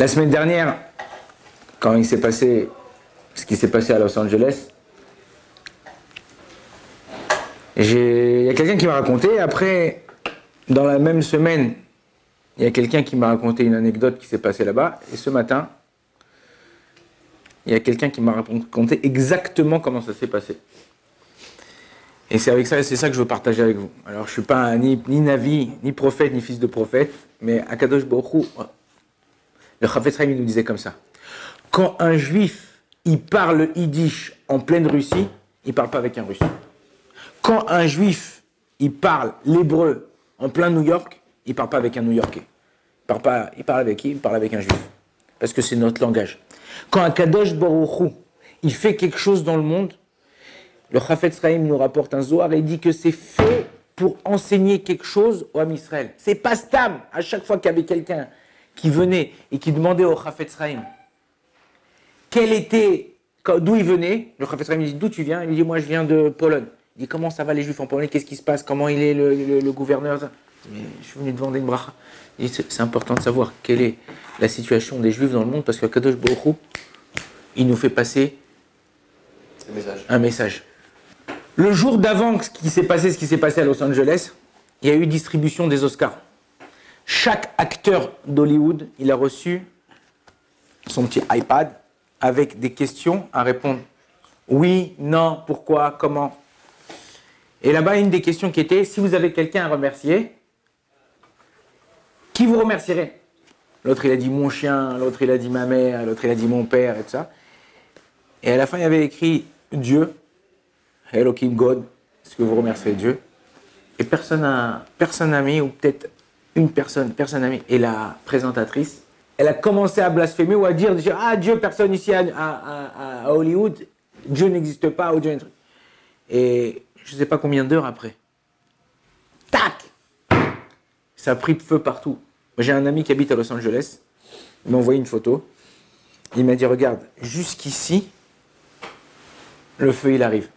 La semaine dernière, quand il s'est passé ce qui s'est passé à Los Angeles, il y a quelqu'un qui m'a raconté. Après, dans la même semaine, il y a quelqu'un qui m'a raconté une anecdote qui s'est passée là-bas. Et ce matin, il y a quelqu'un qui m'a raconté exactement comment ça s'est passé. Et c'est avec ça, c'est ça que je veux partager avec vous. Alors, je ne suis pas ni Navi, ni prophète, ni fils de prophète, mais Akadosh Baruch Hu, le Chafetz Chaim nous disait comme ça. Quand un juif, il parle yiddish en pleine Russie, il ne parle pas avec un russe. Quand un juif, il parle l'hébreu en plein New York, il ne parle pas avec un New-Yorkais. Il parle avec qui? Il parle avec un juif. Parce que c'est notre langage. Quand Akadosh Baruch Hu, il fait quelque chose dans le monde, le Chafetz Chaim nous rapporte un Zohar et dit que c'est fait pour enseigner quelque chose au Ham Israël. C'est pas stam. À chaque fois qu'il y avait quelqu'un qui venait et qui demandait au Chafetz Chaim d'où il venait, le Chafetz Chaim lui dit d'où tu viens? Il lui dit moi je viens de Pologne. Il dit comment ça va les Juifs en Pologne? Qu'est-ce qui se passe? Comment il est le gouverneur? Mais je suis venu demander une bracha. Il dit c'est important de savoir quelle est la situation des Juifs dans le monde parce que Kadosh Baruch Hu, il nous fait passer un message. Le jour d'avant ce qui s'est passé à Los Angeles, il y a eu distribution des Oscars. Chaque acteur d'Hollywood, il a reçu son petit iPad avec des questions à répondre. Oui, non, pourquoi, comment. Et là-bas, une des questions qui était, si vous avez quelqu'un à remercier, qui vous remercierez? L'autre, il a dit mon chien, l'autre, il a dit ma mère, l'autre, il a dit mon père, et tout ça. Et à la fin, il y avait écrit Dieu, Elohim God, est-ce que vous remerciez Dieu? Et personne n'a mis, ou peut-être une personne n'a mis. Et la présentatrice, elle a commencé à blasphémer ou à dire ah Dieu, personne ici à Hollywood, Dieu n'existe pas, ou Dieu. Et je ne sais pas combien d'heures après, tac, ça a pris feu partout. J'ai un ami qui habite à Los Angeles, il m'a envoyé une photo, il m'a dit regarde, jusqu'ici, le feu il arrive.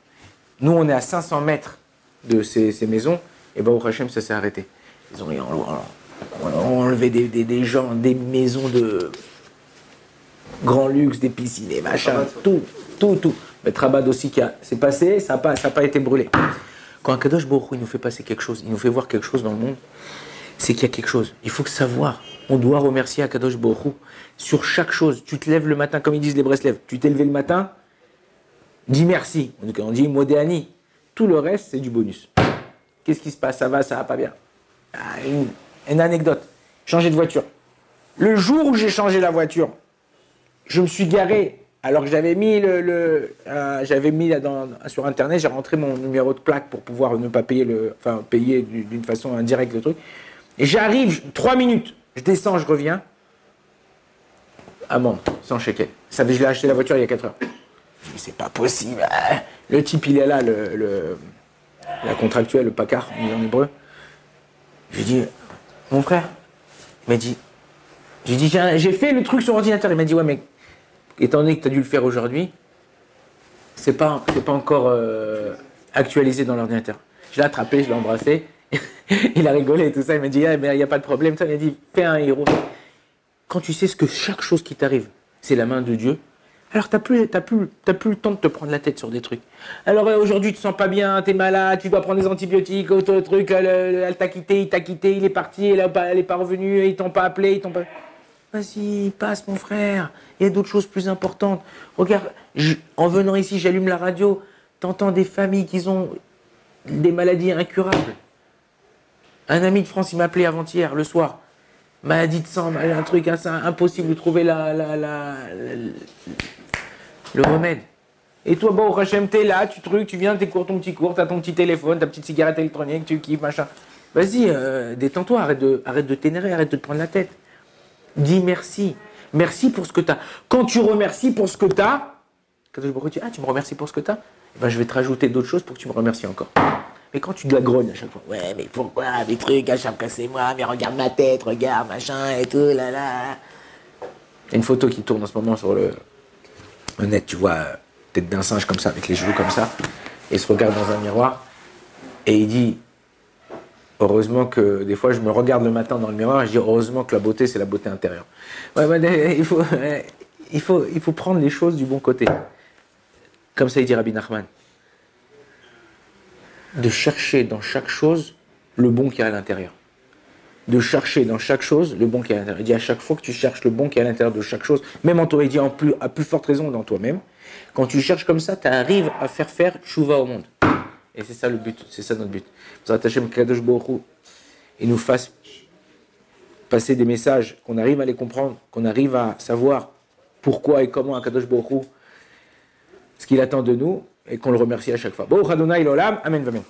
Nous on est à 500 mètres de ces maisons, et Baruch Hashem ça s'est arrêté. Ils ont enlevé des gens, des maisons de grand luxe, des piscines, des machins, tout. Mais Trabad aussi, c'est passé, ça n'a pas été brûlé. Quand Akadosh Baruch Hu, il nous fait passer quelque chose, il nous fait voir quelque chose dans le monde, c'est qu'il y a quelque chose. Il faut savoir, on doit remercier Akadosh Baruch Hu sur chaque chose. Tu te lèves le matin, comme ils disent les Breslev, tu t'es levé le matin, dis merci. On dit Modéani. Tout le reste, c'est du bonus. Qu'est-ce qui se passe? Ça va pas bien. Une anecdote. Changer de voiture. Le jour où j'ai changé la voiture, je me suis garé, alors que j'avais mis sur Internet, j'ai rentré mon numéro de plaque pour pouvoir ne pas payer payer d'une façon indirecte le truc. Et j'arrive, 3 minutes, je descends, je reviens. Amende, sans shekel. Ça veut dire je l'ai acheté la voiture il y a 4 heures. Je dis, c'est pas possible. Le type, il est là, la contractuelle, le pacard, en hébreu. J'ai dit, mon frère, il m'a dit, j'ai fait le truc sur ordinateur. Il m'a dit, ouais, mais étant donné que tu as dû le faire aujourd'hui, c'est pas encore actualisé dans l'ordinateur. Je l'ai attrapé, je l'ai embrassé. Il a rigolé et tout ça. Il m'a dit, il n'y a pas de problème. Il m'a dit, fais un héros. Quand tu sais que chaque chose qui t'arrive, c'est la main de Dieu, alors t'as plus le temps de te prendre la tête sur des trucs. Alors aujourd'hui tu te sens pas bien, t'es malade, tu dois prendre des antibiotiques, autre truc, elle t'a quitté, il est parti, elle est pas revenue, ils t'ont pas appelé, Vas-y, passe mon frère, il y a d'autres choses plus importantes. Regarde, en venant ici, j'allume la radio, t'entends des familles qui ont des maladies incurables. Un ami de France, il m'a appelé avant-hier, le soir. Maladie de sang, un truc impossible de trouver le remède. Et toi, bon, Hachem, t'es là, tu viens, t'écoutes ton petit cours, t'as ton petit téléphone, ta petite cigarette électronique, tu kiffes, machin. Vas-y, détends-toi, arrête de t'énerver, arrête de te prendre la tête. Dis merci. Merci pour ce que t'as. Quand tu remercies pour ce que t'as, quand tu me remercies pour ce que t'as, eh ben, je vais te rajouter d'autres choses pour que tu me remercies encore. Mais quand tu de la grognes à chaque fois, ouais, mais pourquoi, mes trucs, à chaque fois c'est moi, mais regarde ma tête, regarde, machin, et tout, là. Il y a une photo qui tourne en ce moment sur le net, tu vois, tête d'un singe comme ça, avec les cheveux comme ça, et il se regarde dans un miroir, et il dit, Heureusement que des fois je me regarde le matin dans le miroir et je dis heureusement que la beauté c'est la beauté intérieure. Ouais, il faut prendre les choses du bon côté. Comme ça il dit Rabbi Nachman. De chercher dans chaque chose le bon qui est à l'intérieur. De chercher dans chaque chose le bon qui est à l'intérieur. Il dit à chaque fois que tu cherches le bon qui est à l'intérieur de chaque chose, même en toi, il dit à plus forte raison dans toi-même, quand tu cherches comme ça, tu arrives à faire tchouva au monde. Et c'est ça le but, c'est ça notre but. Vous attachez Kadosh Baruch Hu, et nous fasse passer des messages, qu'on arrive à les comprendre, qu'on arrive à savoir pourquoi et comment Kadosh Baruch Hu, ce qu'il attend de nous, et qu'on le remercie à chaque fois. Baruch Adonai l'olam, amen, amen.